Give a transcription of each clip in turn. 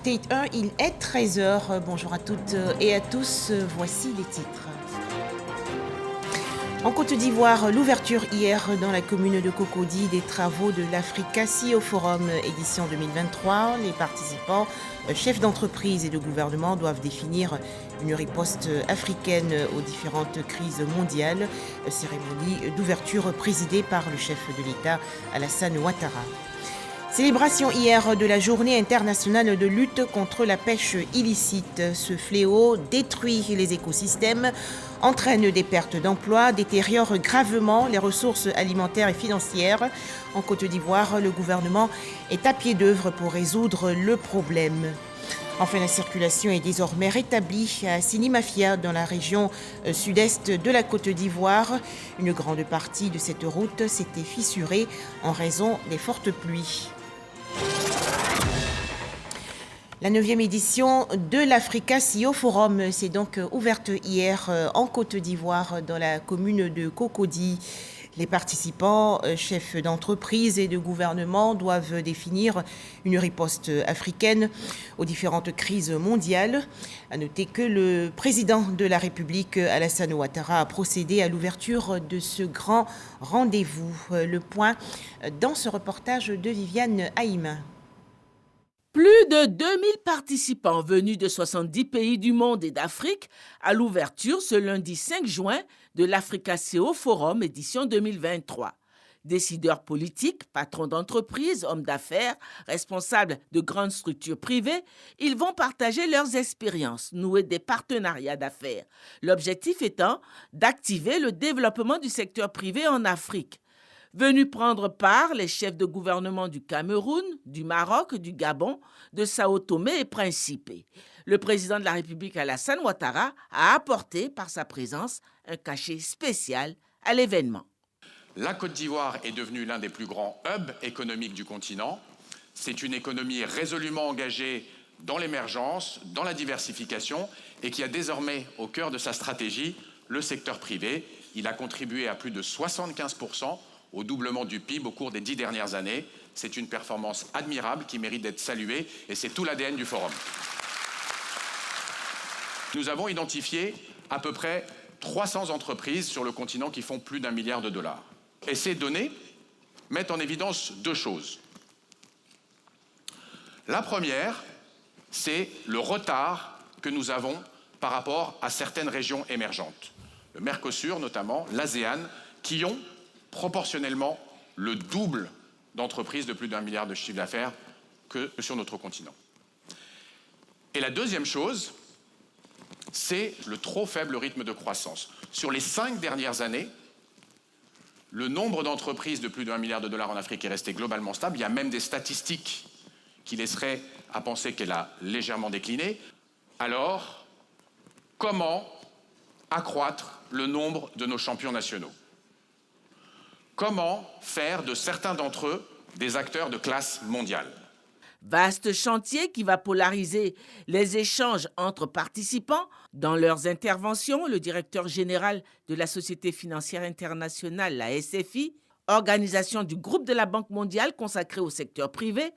RT1, il est 13 heures. Bonjour à toutes et à tous, voici les titres. En Côte d'Ivoire, l'ouverture hier dans la commune de Cocody des travaux de l'Africa CEO Forum édition 2023. Les participants, chefs d'entreprise et de gouvernement, doivent définir une riposte africaine aux différentes crises mondiales. Cérémonie d'ouverture présidée par le chef de l'État, Alassane Ouattara. Célébration hier de la journée internationale de lutte contre la pêche illicite. Ce fléau détruit les écosystèmes, entraîne des pertes d'emplois, détériore gravement les ressources alimentaires et financières. En Côte d'Ivoire, le gouvernement est à pied d'œuvre pour résoudre le problème. Enfin, la circulation est désormais rétablie à Sinimafia, dans la région sud-est de la Côte d'Ivoire. Une grande partie de cette route s'était fissurée en raison des fortes pluies. La 9e édition de l'Africa CEO Forum s'est donc ouverte hier en Côte d'Ivoire, dans la commune de Cocody. Les participants, chefs d'entreprise et de gouvernement, doivent définir une riposte africaine aux différentes crises mondiales. À noter que le président de la République, Alassane Ouattara, a procédé à l'ouverture de ce grand rendez-vous. Le point dans ce reportage de Viviane Haïm. Plus de 2000 participants venus de 70 pays du monde et d'Afrique à l'ouverture ce lundi 5 juin de l'Africa CEO Forum édition 2023. Décideurs politiques, patrons d'entreprises, hommes d'affaires, responsables de grandes structures privées, ils vont partager leurs expériences, nouer des partenariats d'affaires. L'objectif étant d'activer le développement du secteur privé en Afrique. Venus prendre part les chefs de gouvernement du Cameroun, du Maroc, du Gabon, de Sao Tomé et Principe. Le président de la République, Alassane Ouattara, a apporté par sa présence un cachet spécial à l'événement. La Côte d'Ivoire est devenue l'un des plus grands hubs économiques du continent. C'est une économie résolument engagée dans l'émergence, dans la diversification et qui a désormais au cœur de sa stratégie le secteur privé. Il a contribué à plus de 75% au doublement du PIB au cours des 10 dernières années. C'est une performance admirable qui mérite d'être saluée et c'est tout l'ADN du Forum. Nous avons identifié à peu près 300 entreprises sur le continent qui font plus d'1 milliard de dollars. Et ces données mettent en évidence deux choses. La première, c'est le retard que nous avons par rapport à certaines régions émergentes. Le Mercosur notamment, l'ASEAN, qui ont proportionnellement le double d'entreprises de plus d'1 milliard de chiffre d'affaires que sur notre continent. Et la deuxième chose, c'est le trop faible rythme de croissance. Sur les 5 dernières années, le nombre d'entreprises de plus d'1 milliard de dollars en Afrique est resté globalement stable. Il y a même des statistiques qui laisseraient à penser qu'elle a légèrement décliné. Alors, comment accroître le nombre de nos champions nationaux ? Comment faire de certains d'entre eux des acteurs de classe mondiale ? Vaste chantier qui va polariser les échanges entre participants. Dans leurs interventions, le directeur général de la Société financière internationale, la SFI, organisation du groupe de la Banque mondiale consacrée au secteur privé,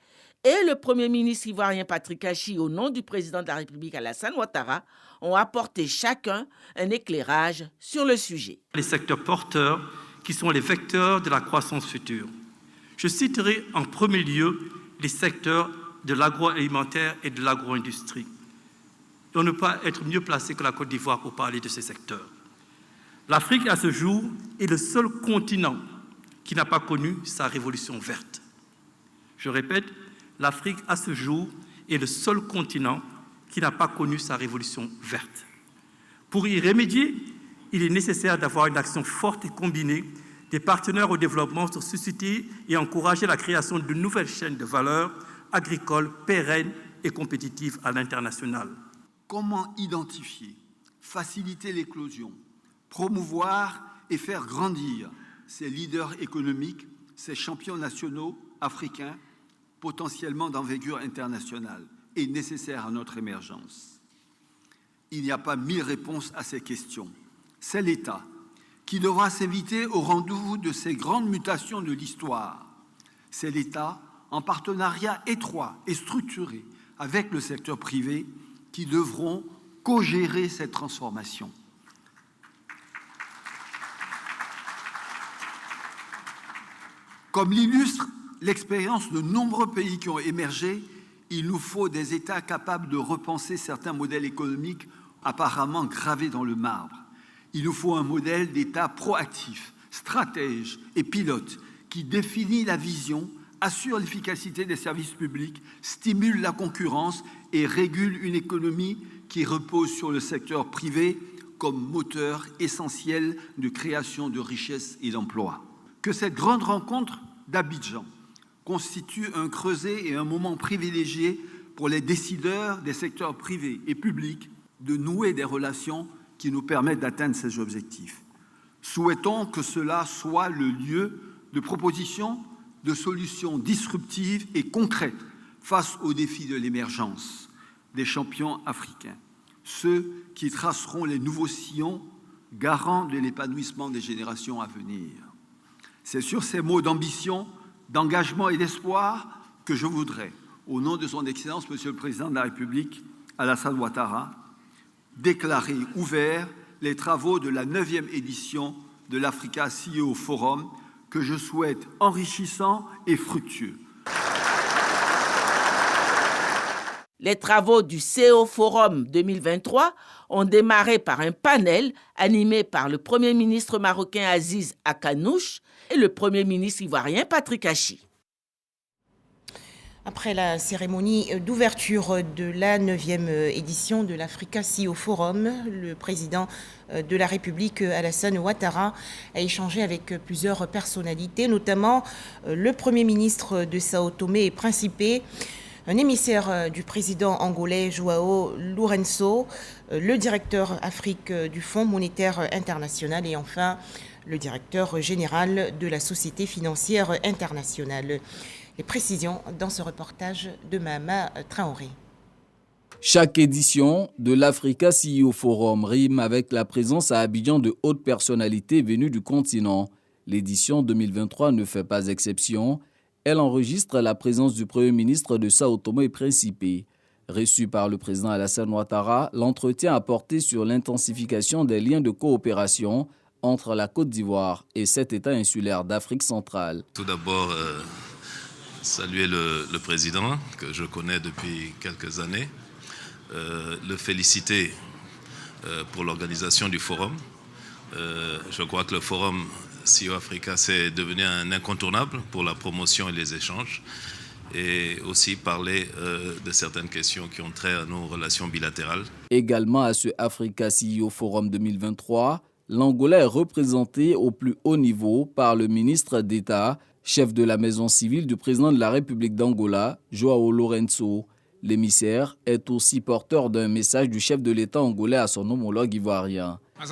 et le Premier ministre ivoirien Patrick Achi, au nom du président de la République Alassane Ouattara, ont apporté chacun un éclairage sur le sujet. Les secteurs porteurs qui sont les vecteurs de la croissance future. Je citerai en premier lieu les secteurs de l'agroalimentaire et de l'agro-industrie. On ne peut pas être mieux placé que la Côte d'Ivoire pour parler de ces secteurs. L'Afrique, à ce jour, est le seul continent qui n'a pas connu sa révolution verte. Je répète, l'Afrique, à ce jour, est le seul continent qui n'a pas connu sa révolution verte. Pour y remédier, il est nécessaire d'avoir une action forte et combinée des partenaires au développement pour susciter et encourager la création de nouvelles chaînes de valeur agricoles pérennes et compétitives à l'international. Comment identifier, faciliter l'éclosion, promouvoir et faire grandir ces leaders économiques, ces champions nationaux africains, potentiellement d'envergure internationale et nécessaires à notre émergence? Il n'y a pas 1000 réponses à ces questions. C'est l'État qui devra s'inviter au rendez-vous de ces grandes mutations de l'histoire. C'est l'État, en partenariat étroit et structuré avec le secteur privé qui devront co-gérer cette transformation. Comme l'illustre l'expérience de nombreux pays qui ont émergé, il nous faut des États capables de repenser certains modèles économiques apparemment gravés dans le marbre. Il nous faut un modèle d'État proactif, stratège et pilote qui définit la vision, assure l'efficacité des services publics, stimule la concurrence et régule une économie qui repose sur le secteur privé comme moteur essentiel de création de richesses et d'emplois. Que cette grande rencontre d'Abidjan constitue un creuset et un moment privilégié pour les décideurs des secteurs privés et publics de nouer des relations qui nous permettent d'atteindre ces objectifs. Souhaitons que cela soit le lieu de propositions, de solutions disruptives et concrètes face aux défis de l'émergence des champions africains, ceux qui traceront les nouveaux sillons garants de l'épanouissement des générations à venir. C'est sur ces mots d'ambition, d'engagement et d'espoir que je voudrais, au nom de son Excellence, Monsieur le Président de la République, Alassane Ouattara, déclarer ouverts les travaux de la 9e édition de l'Africa CEO Forum, que je souhaite enrichissant et fructueux. Les travaux du CEO Forum 2023 ont démarré par un panel animé par le Premier ministre marocain Aziz Akanouche et le Premier ministre ivoirien Patrick Hachi. Après la cérémonie d'ouverture de la 9e édition de l'Africa CEO Forum, le président de la République, Alassane Ouattara, a échangé avec plusieurs personnalités, notamment le Premier ministre de Sao Tomé et Principe, un émissaire du président angolais João Lourenço, le directeur Afrique du Fonds monétaire international et enfin le directeur général de la Société financière internationale. Les précisions dans ce reportage de Mahama Traoré. Chaque édition de l'Africa CEO Forum rime avec la présence à Abidjan de hautes personnalités venues du continent. L'édition 2023 ne fait pas exception. Elle enregistre la présence du Premier ministre de Sao Tomé et Principe. Reçu par le président Alassane Ouattara, l'entretien a porté sur l'intensification des liens de coopération entre la Côte d'Ivoire et cet État insulaire d'Afrique centrale. Tout d'abord, saluer le président que je connais depuis quelques années, le féliciter pour l'organisation du forum. Je crois que le forum CEO Africa c'est devenu un incontournable pour la promotion et les échanges et aussi parler de certaines questions qui ont trait à nos relations bilatérales. Également à ce Africa CEO Forum 2023, l'Angola est représenté au plus haut niveau par le ministre d'État, chef de la maison civile du président de la République d'Angola, João Lourenço. L'émissaire est aussi porteur d'un message du chef de l'État angolais à son homologue ivoirien. Et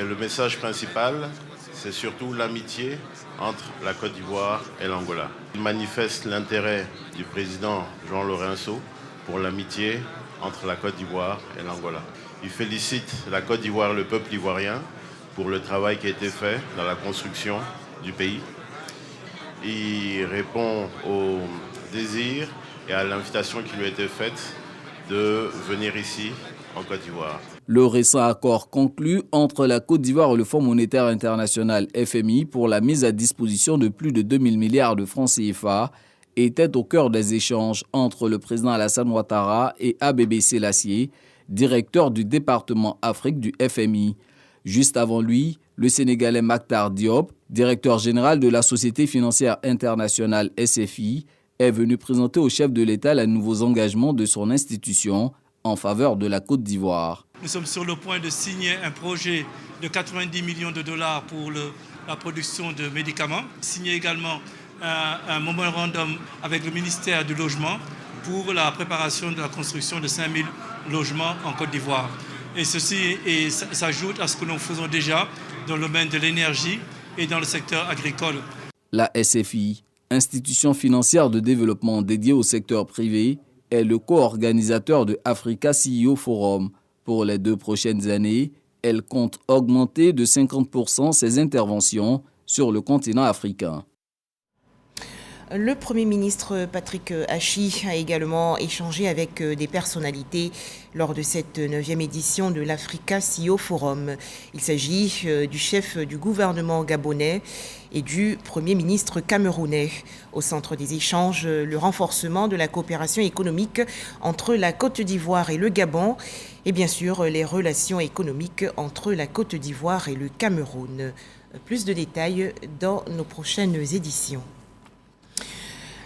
le message principal, c'est surtout l'amitié entre la Côte d'Ivoire et l'Angola. Il manifeste l'intérêt du président João Lourenço pour l'amitié entre la Côte d'Ivoire et l'Angola. Il félicite la Côte d'Ivoire et le peuple ivoirien pour le travail qui a été fait dans la construction du pays. Il répond au désir et à l'invitation qui lui a été faite de venir ici en Côte d'Ivoire. Le récent accord conclu entre la Côte d'Ivoire et le Fonds monétaire international FMI pour la mise à disposition de plus de 2000 milliards de francs CFA était au cœur des échanges entre le président Alassane Ouattara et Abébé Sélassié, directeur du département Afrique du FMI. Juste avant lui, le Sénégalais Mactar Diop, directeur général de la Société financière internationale SFI, est venu présenter au chef de l'État les nouveaux engagements de son institution en faveur de la Côte d'Ivoire. Nous sommes sur le point de signer un projet de 90 millions de dollars pour la production de médicaments. Signer également un mémorandum avec le ministère du Logement pour la préparation de la construction de 5000 logements en Côte d'Ivoire. Et ceci s'ajoute à ce que nous faisons déjà dans le domaine de l'énergie et dans le secteur agricole. La SFI, institution financière de développement dédiée au secteur privé, est le co-organisateur de Africa CEO Forum. Pour les 2 prochaines années, elle compte augmenter de 50% ses interventions sur le continent africain. Le Premier ministre Patrick Hachi a également échangé avec des personnalités lors de cette 9e édition de l'Africa CEO Forum. Il s'agit du chef du gouvernement gabonais et du Premier ministre camerounais. Au centre des échanges, le renforcement de la coopération économique entre la Côte d'Ivoire et le Gabon et bien sûr les relations économiques entre la Côte d'Ivoire et le Cameroun. Plus de détails dans nos prochaines éditions.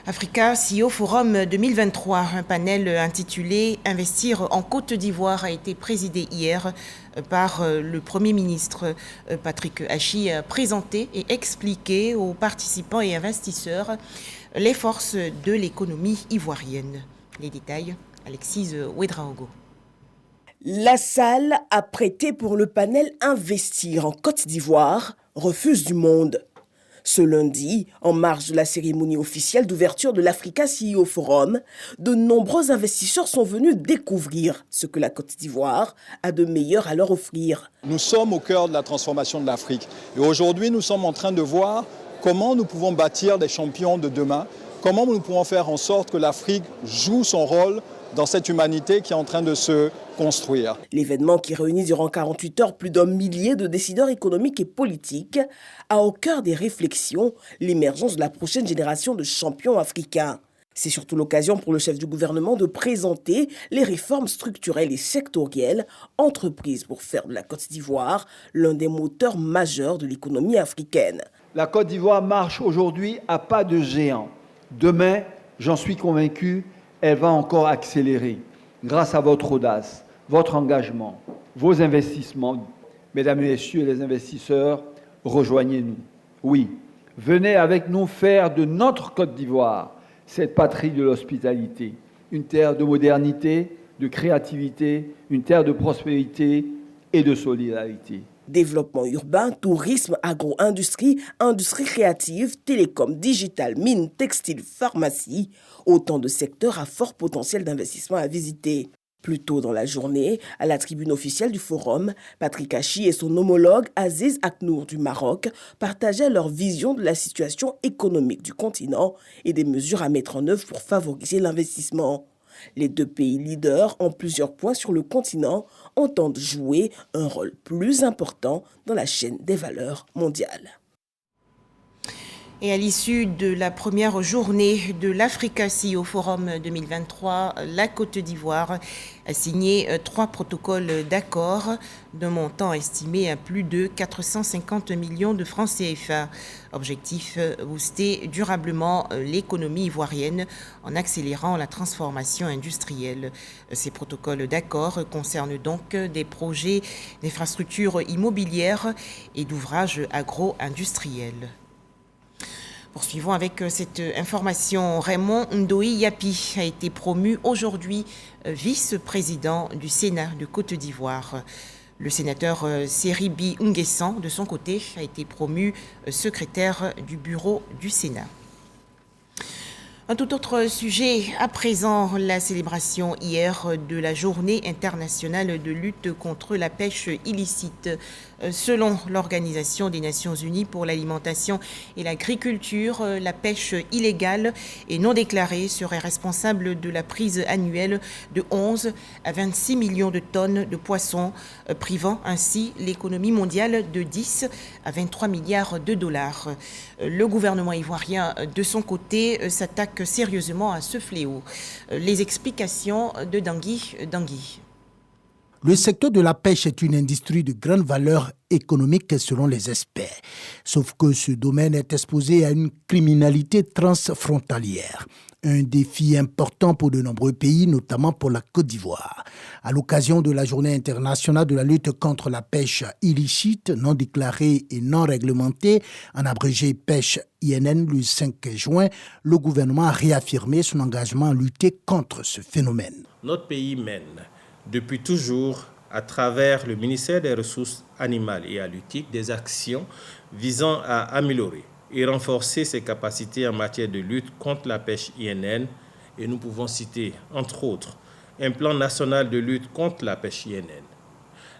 Africa CEO Forum 2023, un panel intitulé « Investir en Côte d'Ivoire » a été présidé hier par le Premier ministre Patrick Hachi, présenté et expliqué aux participants et investisseurs les forces de l'économie ivoirienne. Les détails, Alexis Ouedraogo. La salle apprêtée pour le panel « Investir en Côte d'Ivoire » refuse du monde. Ce lundi, en marge de la cérémonie officielle d'ouverture de l'Africa CEO Forum, de nombreux investisseurs sont venus découvrir ce que la Côte d'Ivoire a de meilleur à leur offrir. Nous sommes au cœur de la transformation de l'Afrique. Et aujourd'hui, nous sommes en train de voir comment nous pouvons bâtir des champions de demain, comment nous pouvons faire en sorte que l'Afrique joue son rôle dans cette humanité qui est en train de se construire. L'événement qui réunit durant 48 heures plus d'1 millier de décideurs économiques et politiques a au cœur des réflexions l'émergence de la prochaine génération de champions africains. C'est surtout l'occasion pour le chef du gouvernement de présenter les réformes structurelles et sectorielles entreprises pour faire de la Côte d'Ivoire l'un des moteurs majeurs de l'économie africaine. La Côte d'Ivoire marche aujourd'hui à pas de géant. Demain, j'en suis convaincu, elle va encore accélérer grâce à votre audace, votre engagement, vos investissements. Mesdames et messieurs les investisseurs, rejoignez-nous. Oui, venez avec nous faire de notre Côte d'Ivoire cette patrie de l'hospitalité, une terre de modernité, de créativité, une terre de prospérité et de solidarité. Développement urbain, tourisme, agro-industrie, industrie créative, télécom, digital, mines, textile, pharmacie, autant de secteurs à fort potentiel d'investissement à visiter. Plus tôt dans la journée, à la tribune officielle du forum, Patrick Hachi et son homologue Aziz Aknour du Maroc partageaient leur vision de la situation économique du continent et des mesures à mettre en œuvre pour favoriser l'investissement. Les deux pays leaders, en plusieurs points sur le continent, entendent jouer un rôle plus important dans la chaîne des valeurs mondiales. Et à l'issue de la première journée de l'Africa CEO Forum 2023, la Côte d'Ivoire a signé 3 protocoles d'accord d'un montant estimé à plus de 450 millions de francs CFA. Objectif, booster durablement l'économie ivoirienne en accélérant la transformation industrielle. Ces protocoles d'accord concernent donc des projets d'infrastructures immobilières et d'ouvrages agro-industriels. Poursuivons avec cette information. Raymond Ndoye Yapi a été promu aujourd'hui vice-président du Sénat de Côte d'Ivoire. Le sénateur Seribi Nguessan, de son côté, a été promu secrétaire du bureau du Sénat. Un tout autre sujet, à présent, la célébration hier de la Journée internationale de lutte contre la pêche illicite. Selon l'Organisation des Nations Unies pour l'alimentation et l'agriculture, la pêche illégale et non déclarée serait responsable de la prise annuelle de 11 à 26 millions de tonnes de poissons, privant ainsi l'économie mondiale de 10 à 23 milliards de dollars. Le gouvernement ivoirien, de son côté, s'attaque sérieusement à ce fléau. Les explications de Dangui. Le secteur de la pêche est une industrie de grande valeur économique selon les experts. Sauf que ce domaine est exposé à une criminalité transfrontalière. Un défi important pour de nombreux pays, notamment pour la Côte d'Ivoire. À l'occasion de la Journée internationale de la lutte contre la pêche illicite, non déclarée et non réglementée, en abrégé pêche INN le 5 juin, le gouvernement a réaffirmé son engagement à lutter contre ce phénomène. Notre pays mène depuis toujours, à travers le ministère des Ressources animales et halieutiques, des actions visant à améliorer et renforcer ses capacités en matière de lutte contre la pêche INN. Et nous pouvons citer, entre autres, un plan national de lutte contre la pêche INN,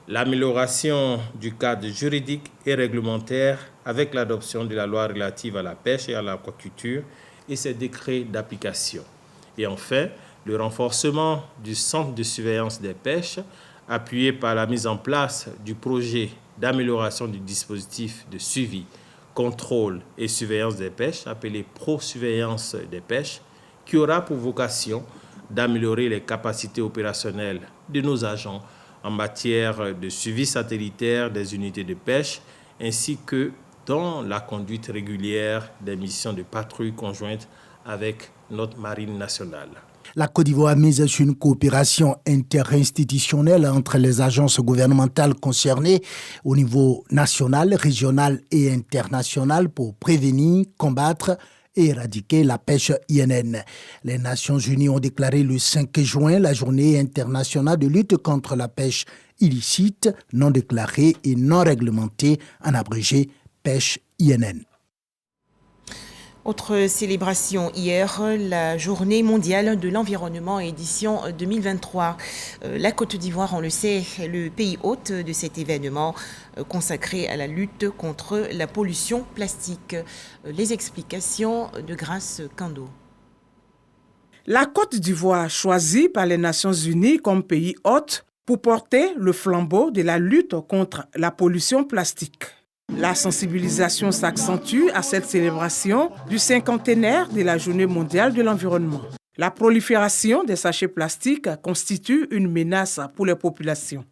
l'amélioration du cadre juridique et réglementaire avec l'adoption de la loi relative à la pêche et à l'aquaculture et ses décrets d'application. Et enfin, le renforcement du centre de surveillance des pêches, appuyé par la mise en place du projet d'amélioration du dispositif de suivi, contrôle et surveillance des pêches, appelé Pro-surveillance des pêches, qui aura pour vocation d'améliorer les capacités opérationnelles de nos agents en matière de suivi satellitaire des unités de pêche, ainsi que dans la conduite régulière des missions de patrouille conjointe avec notre marine nationale. La Côte d'Ivoire mise sur une coopération interinstitutionnelle entre les agences gouvernementales concernées au niveau national, régional et international pour prévenir, combattre et éradiquer la pêche INN. Les Nations Unies ont déclaré le 5 juin la journée internationale de lutte contre la pêche illicite, non déclarée et non réglementée, en abrégé pêche INN. Autre célébration hier, la journée mondiale de l'environnement édition 2023. La Côte d'Ivoire, on le sait, est le pays hôte de cet événement consacré à la lutte contre la pollution plastique. Les explications de Grace Kando. La Côte d'Ivoire, choisie par les Nations Unies comme pays hôte pour porter le flambeau de la lutte contre la pollution plastique. La sensibilisation s'accentue à cette célébration du cinquantenaire de la Journée mondiale de l'environnement. La prolifération des sachets plastiques constitue une menace pour les populations.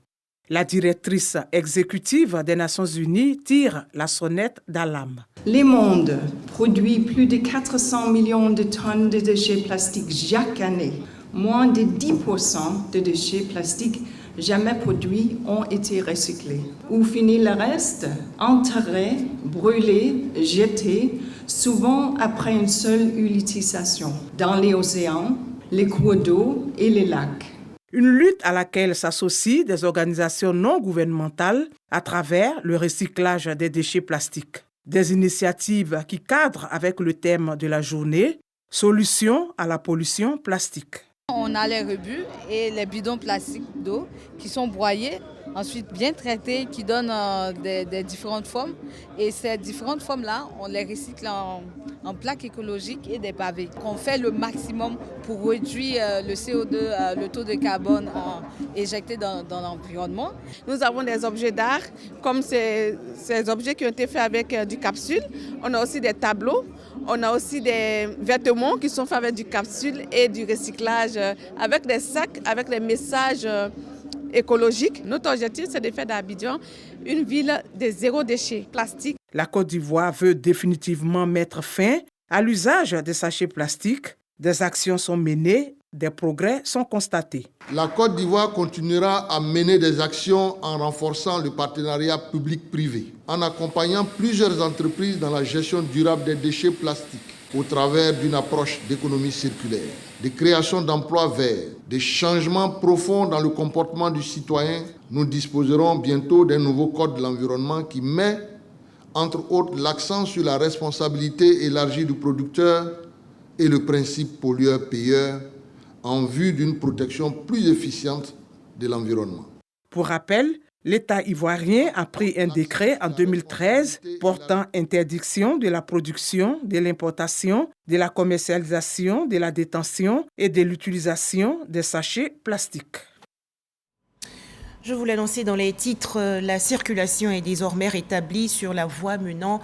La directrice exécutive des Nations Unies tire la sonnette d'alarme. Le monde produit plus de 400 millions de tonnes de déchets plastiques chaque année. Moins de 10% de déchets plastiques jamais produits ont été recyclés. Où finit le reste? Enterré, brûlé, jeté, souvent après une seule utilisation, dans les océans, les cours d'eau et les lacs. Une lutte à laquelle s'associent des organisations non gouvernementales à travers le recyclage des déchets plastiques. Des initiatives qui cadrent avec le thème de la journée, Solutions à la pollution plastique. On a les rebuts et les bidons plastiques d'eau qui sont broyés, ensuite bien traités, qui donnent des différentes formes. Et ces différentes formes-là, on les recycle en plaques écologiques et des pavés. On fait le maximum pour réduire le CO2, le taux de carbone éjecté dans l'environnement. Nous avons des objets d'art, comme ces objets qui ont été faits avec du capsule. On a aussi des tableaux. On a aussi des vêtements qui sont faits avec du capsule et du recyclage, avec des sacs, avec des messages écologiques. Notre objectif, c'est de faire d'Abidjan une ville de zéro déchet plastique. La Côte d'Ivoire veut définitivement mettre fin à l'usage des sachets plastiques. Des actions sont menées, des progrès sont constatés. La Côte d'Ivoire continuera à mener des actions en renforçant le partenariat public-privé, en accompagnant plusieurs entreprises dans la gestion durable des déchets plastiques au travers d'une approche d'économie circulaire, de création d'emplois verts, de changements profonds dans le comportement du citoyen. Nous disposerons bientôt d'un nouveau code de l'environnement qui met, entre autres, l'accent sur la responsabilité élargie du producteur et le principe pollueur-payeur en vue d'une protection plus efficiente de l'environnement. Pour rappel, l'État ivoirien a pris un décret en 2013 portant interdiction de la production, de l'importation, de la commercialisation, de la détention et de l'utilisation des sachets plastiques. Je vous l'ai annoncé dans les titres, la circulation est désormais rétablie sur la voie menant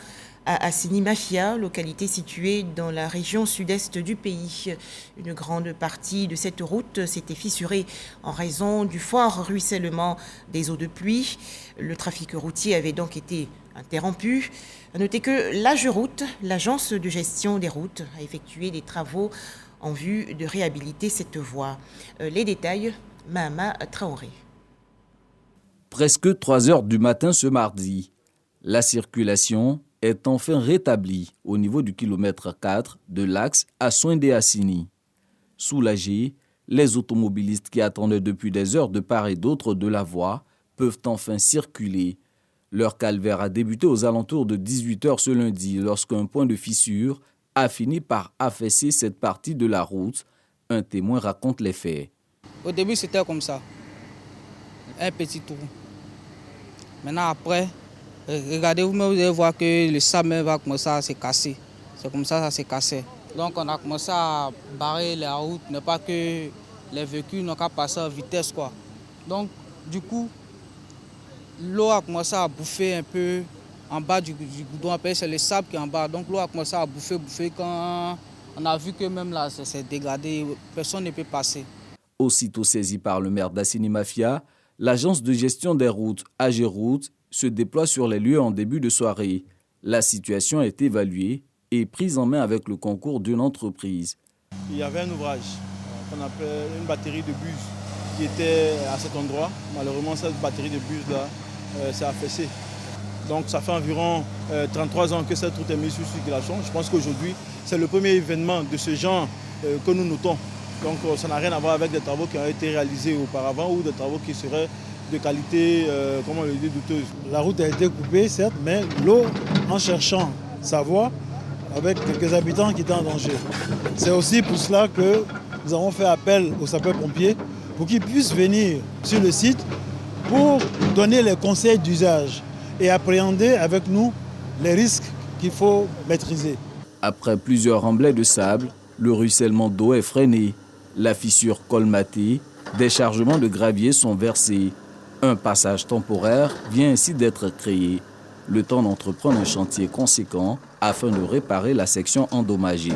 à Assini Mafia, localité située dans la région sud-est du pays. Une grande partie de cette route s'était fissurée en raison du fort ruissellement des eaux de pluie. Le trafic routier avait donc été interrompu. À noter que l'AGEROUTE, l'agence de gestion des routes, a effectué des travaux en vue de réhabiliter cette voie. Les détails, Mahama Traoré. Presque 3 heures du matin ce mardi, la circulation est enfin rétablie au niveau du kilomètre 4 de l'axe à Soindé-Assini. Soulagés, les automobilistes qui attendaient depuis des heures de part et d'autre de la voie peuvent enfin circuler. Leur calvaire a débuté aux alentours de 18h ce lundi lorsqu'un point de fissure a fini par affaisser cette partie de la route. Un témoin raconte les faits. Au début, c'était comme ça, un petit trou. Maintenant, après, regardez, vous allez voir que le sable va commencer à se casser. C'est comme ça, ça s'est cassé. Donc on a commencé à barrer la route, ne pas que les véhicules n'ont qu'à passer à vitesse, quoi. Donc du coup, l'eau a commencé à bouffer un peu en bas du goudron, après c'est le sable qui est en bas. Donc l'eau a commencé à bouffer quand on a vu que même là c'est dégradé, personne ne peut passer. Aussitôt saisi par le maire d'Assini Mafia, l'agence de gestion des routes, AGERoutes, se déploie sur les lieux en début de soirée. La situation est évaluée et prise en main avec le concours d'une entreprise. Il y avait un ouvrage qu'on appelle une batterie de bus qui était à cet endroit. Malheureusement, cette batterie de bus-là s'est affaissée. Donc ça fait environ 33 ans que cette route est mise sur circulation. Je pense qu'aujourd'hui, c'est le premier événement de ce genre que nous notons. Donc ça n'a rien à voir avec des travaux qui ont été réalisés auparavant ou des travaux qui seraient de qualité, comment on le dit, douteuse. La route a été coupée, certes, mais l'eau, en cherchant sa voie, avec quelques habitants qui étaient en danger. C'est aussi pour cela que nous avons fait appel aux sapeurs-pompiers pour qu'ils puissent venir sur le site pour donner les conseils d'usage et appréhender avec nous les risques qu'il faut maîtriser. Après plusieurs remblais de sable, le ruissellement d'eau est freiné. La fissure colmatée, des chargements de gravier sont versés. Un passage temporaire vient ainsi d'être créé. Le temps d'entreprendre un chantier conséquent afin de réparer la section endommagée.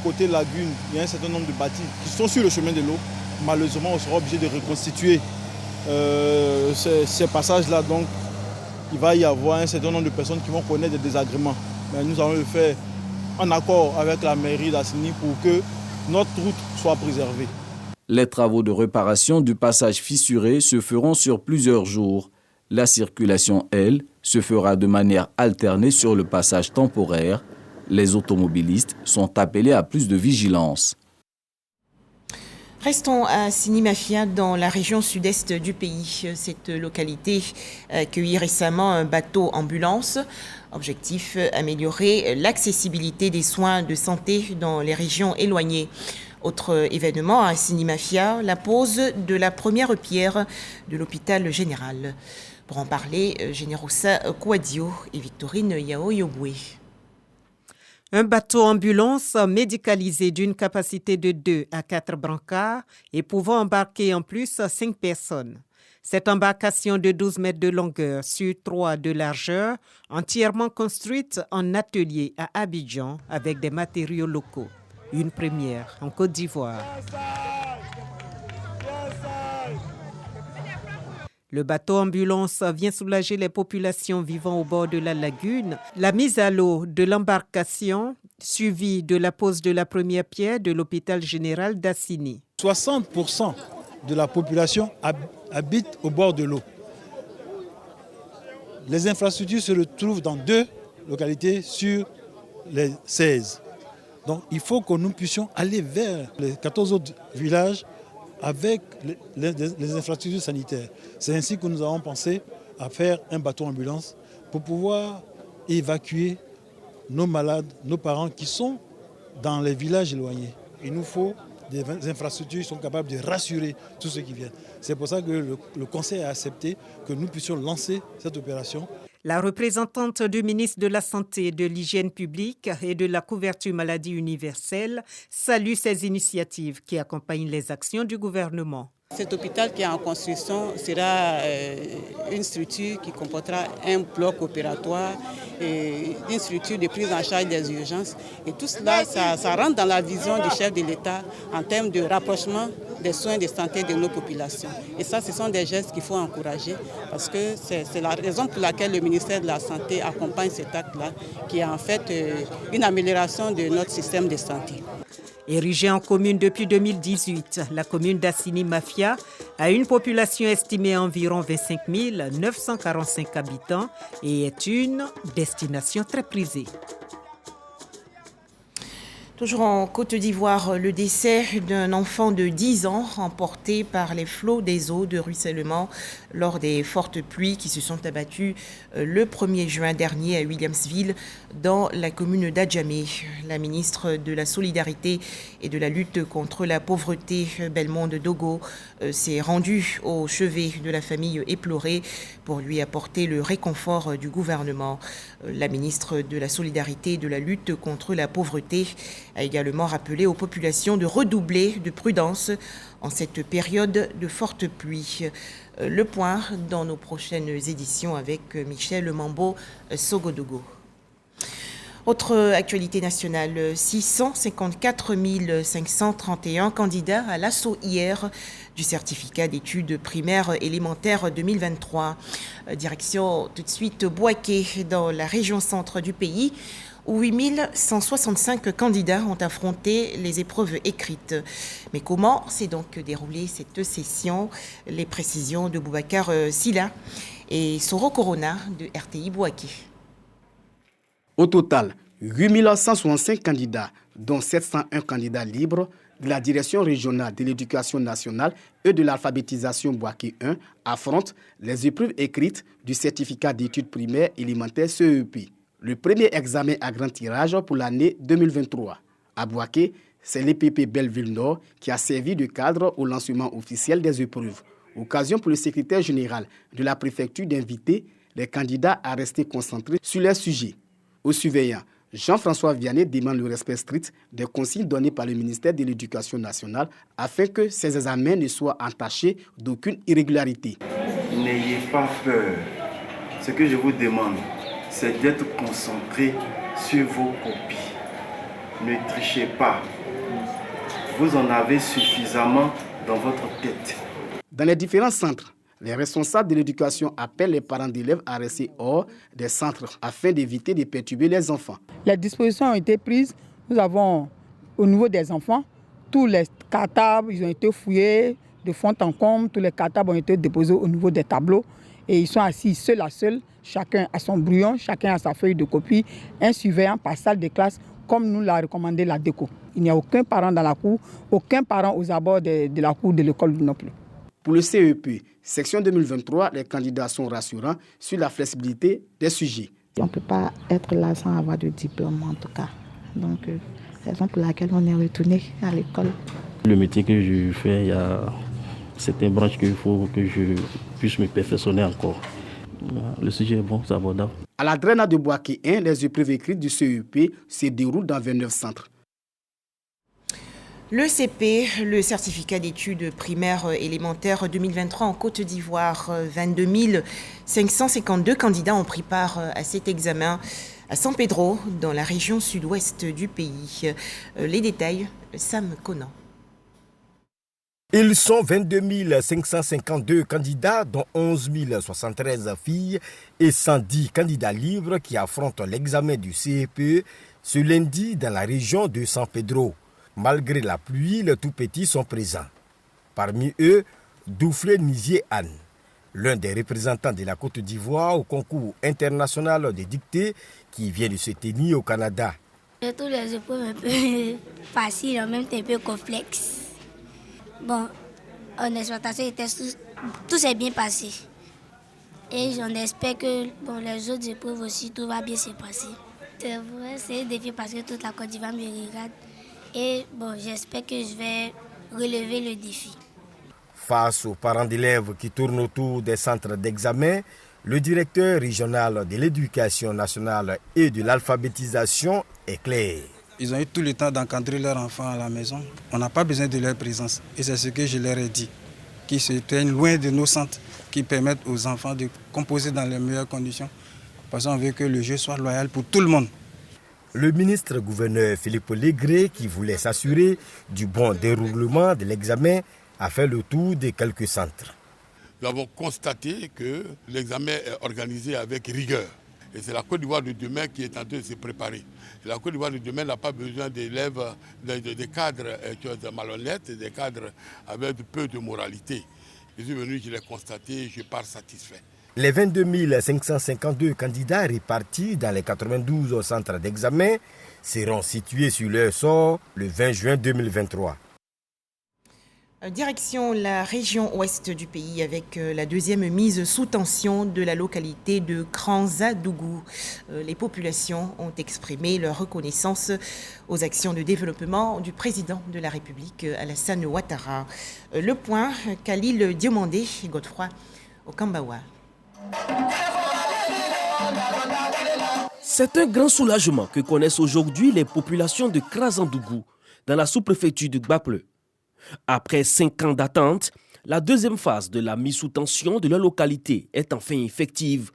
Côté lagune, il y a un certain nombre de bâtis qui sont sur le chemin de l'eau. Malheureusement, on sera obligé de reconstituer ces passages-là. Donc, il va y avoir un certain nombre de personnes qui vont connaître des désagréments. Mais nous allons le faire en accord avec la mairie d'Assini pour que notre route soit préservée. Les travaux de réparation du passage fissuré se feront sur plusieurs jours. La circulation, elle, se fera de manière alternée sur le passage temporaire. Les automobilistes sont appelés à plus de vigilance. Restons à Sinimafia, dans la région sud-est du pays. Cette localité a accueilli récemment un bateau ambulance. Objectif, améliorer l'accessibilité des soins de santé dans les régions éloignées. Autre événement à Sinimafia, la pose de la première pierre de l'hôpital général. Pour en parler, Générosa Kouadio et Victorine Yao-Yoboué. Un bateau ambulance médicalisé d'une capacité de 2 à 4 brancards et pouvant embarquer en plus 5 personnes. Cette embarcation de 12 mètres de longueur sur 3 de largeur, entièrement construite en atelier à Abidjan avec des matériaux locaux. Une première en Côte d'Ivoire. Le bateau ambulance vient soulager les populations vivant au bord de la lagune. La mise à l'eau de l'embarcation, suivie de la pose de la première pierre de l'hôpital général d'Assini. 60% de la population habite au bord de l'eau. Les infrastructures se retrouvent dans 2 localités sur les 16. Donc il faut que nous puissions aller vers les 14 autres villages avec les infrastructures sanitaires. C'est ainsi que nous avons pensé à faire un bateau ambulance pour pouvoir évacuer nos malades, nos parents qui sont dans les villages éloignés. Il nous faut des infrastructures qui sont capables de rassurer tous ceux qui viennent. C'est pour ça que le Conseil a accepté que nous puissions lancer cette opération. La représentante du ministre de la Santé, de l'Hygiène publique et de la couverture maladie universelle salue ces initiatives qui accompagnent les actions du gouvernement. Cet hôpital qui est en construction sera une structure qui comportera un bloc opératoire, et une structure de prise en charge des urgences. Et tout cela, ça rentre dans la vision du chef de l'État en termes de rapprochement des soins de santé de nos populations. Et ça, ce sont des gestes qu'il faut encourager parce que c'est la raison pour laquelle le ministère de la Santé accompagne cet acte-là, qui est en fait une amélioration de notre système de santé. Érigée en commune depuis 2018, la commune d'Assini Mafia a une population estimée à environ 25 945 habitants et est une destination très prisée. Toujours en Côte d'Ivoire, le décès d'un enfant de 10 ans emporté par les flots des eaux de ruissellement lors des fortes pluies qui se sont abattues le 1er juin dernier à Williamsville dans la commune d'Adjamé. La ministre de la Solidarité et de la lutte contre la pauvreté, Belmonde Dogo, s'est rendue au chevet de la famille éplorée pour lui apporter le réconfort du gouvernement. La ministre de la Solidarité et de la lutte contre la pauvreté a également rappelé aux populations de redoubler de prudence en cette période de fortes pluies. Le point dans nos prochaines éditions avec Michel Mambo-Sogodogo. Autre actualité nationale, 654 531 candidats à l'assaut hier du certificat d'études primaires élémentaires 2023. Direction tout de suite Bouaké dans la région centre du pays où 8165 candidats ont affronté les épreuves écrites. Mais comment s'est donc déroulée cette session? Les précisions de Boubacar Silla et Soro Corona de RTI Bouaké. Au total, 8165 candidats, dont 701 candidats libres, de la Direction régionale de l'éducation nationale et de l'alphabétisation Bouaké 1 affrontent les épreuves écrites du certificat d'études primaires élémentaires CEP. Le premier examen à grand tirage pour l'année 2023. À Bouaké, c'est l'EPP Belleville-Nord qui a servi de cadre au lancement officiel des épreuves. Occasion pour le secrétaire général de la préfecture d'inviter les candidats à rester concentrés sur leurs sujets. Aux surveillants, Jean-François Vianney demande le respect strict des consignes données par le ministère de l'Éducation nationale afin que ces examens ne soient entachés d'aucune irrégularité. N'ayez pas peur. Ce que je vous demande, c'est d'être concentré sur vos copies. Ne trichez pas. Vous en avez suffisamment dans votre tête. Dans les différents centres, les responsables de l'éducation appellent les parents d'élèves à rester hors des centres afin d'éviter de perturber les enfants. Les dispositions ont été prises. Nous avons, au niveau des enfants, tous les cartables ils ont été fouillés de fond en comble. Tous les cartables ont été déposés au niveau des tableaux. Et ils sont assis seul à seul, chacun a son brouillon, chacun a sa feuille de copie, un surveillant par salle de classe, comme nous l'a recommandé la DECO. Il n'y a aucun parent dans la cour, aucun parent aux abords de la cour de l'école non plus. Pour le CEP, section 2023, les candidats sont rassurants sur la flexibilité des sujets. On ne peut pas être là sans avoir de diplôme en tout cas. Donc, raison pour laquelle on est retourné à l'école. Le métier que je fais, il y a certaines branches qu'il faut que je puisse me perfectionner encore. Le sujet est bon, c'est abordable. À la Draina de Bouaké 1, les épreuves écrites du CEP se déroulent dans 29 centres. Le CP, le certificat d'études primaires élémentaires 2023 en Côte d'Ivoire, 22 552 candidats ont pris part à cet examen à San Pedro, dans la région sud-ouest du pays. Les détails, Sam Conan. Ils sont 22 552 candidats, dont 11 073 filles et 110 candidats libres qui affrontent l'examen du CEP ce lundi dans la région de San Pedro. Malgré la pluie, les tout-petits sont présents. Parmi eux, Douflé Nizier Anne, l'un des représentants de la Côte d'Ivoire au concours international de dictée qui vient de se tenir au Canada. J'ai tous les épreuves un peu faciles, en même temps un peu complexes. Bon, en exploitation, tout s'est bien passé. Et j'en espère que les autres épreuves aussi, tout va bien se passer. C'est vrai, c'est un défi parce que toute la Côte d'Ivoire me regarde. Et j'espère que je vais relever le défi. Face aux parents d'élèves qui tournent autour des centres d'examen, le directeur régional de l'éducation nationale et de l'alphabétisation est clair. Ils ont eu tout le temps d'encadrer leurs enfants à la maison. On n'a pas besoin de leur présence. Et c'est ce que je leur ai dit, qu'ils se tiennent loin de nos centres, qui permettent aux enfants de composer dans les meilleures conditions. Parce qu'on veut que le jeu soit loyal pour tout le monde. Le ministre-gouverneur Philippe Légré, qui voulait s'assurer du bon déroulement de l'examen, a fait le tour de quelques centres. Nous avons constaté que l'examen est organisé avec rigueur. Et c'est la Côte d'Ivoire de demain qui est en train de se préparer. Et la Côte d'Ivoire de demain n'a pas besoin d'élèves, des cadres malhonnêtes, des cadres avec peu de moralité. Je suis venu, je l'ai constaté, je pars satisfait. Les 22 552 candidats répartis dans les 92 centres d'examen seront situés sur leur sort le 20 juin 2023. Direction la région ouest du pays avec la deuxième mise sous tension de la localité de Kranzadougou. Les populations ont exprimé leur reconnaissance aux actions de développement du président de la République, Alassane Ouattara. Le point, Khalil Diomandé et Godefroy au Kambawa. C'est un grand soulagement que connaissent aujourd'hui les populations de Krazandougou, dans la sous-préfecture de Gbaple. Après 5 ans d'attente, la deuxième phase de la mise sous tension de leur localité est enfin effective.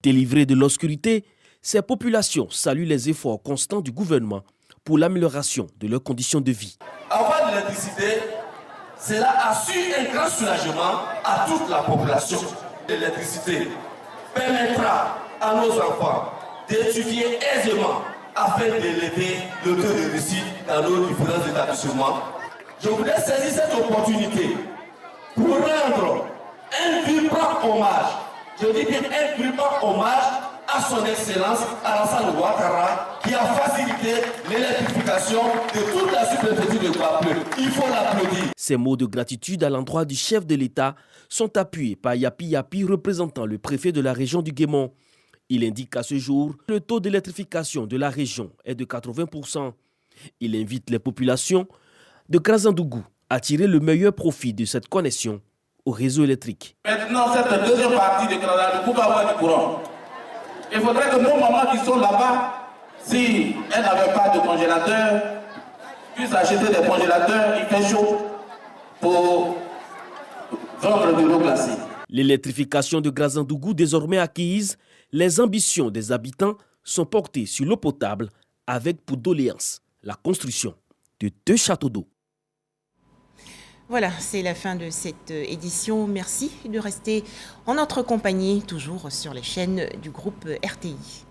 Délivrées de l'obscurité, ces populations saluent les efforts constants du gouvernement pour l'amélioration de leurs conditions de vie. Avoir de l'électricité, cela assure un grand soulagement à toute la population. L'électricité permettra à nos enfants d'étudier aisément afin d'élever le taux de réussite dans nos différents établissements. Je voudrais saisir cette opportunité pour rendre un vibrant hommage, je dis bien un vibrant hommage à son Excellence Alassane Ouattara qui a facilité l'électrification de toute la sous-préfecture de Gbaple. Il faut l'applaudir. Ces mots de gratitude à l'endroit du chef de l'État sont appuyés par Yapi Yapi, représentant le préfet de la région du Guémon. Il indique qu'à ce jour, le taux d'électrification de la région est de 80%. Il invite les populations de Krazandougou à tirer le meilleur profit de cette connexion au réseau électrique. Maintenant, cette deuxième partie de Krazandougou va avoir du courant. Il faudrait que nos mamans qui sont là-bas, si elles n'avaient pas de congélateur, puissent acheter des congélateurs, il fait chaud, pour vendre de l'eau glacée. L'électrification de Krazandougou désormais acquise, les ambitions des habitants sont portées sur l'eau potable avec pour doléance la construction de 2 châteaux d'eau. Voilà, c'est la fin de cette édition. Merci de rester en notre compagnie, toujours sur les chaînes du groupe RTI.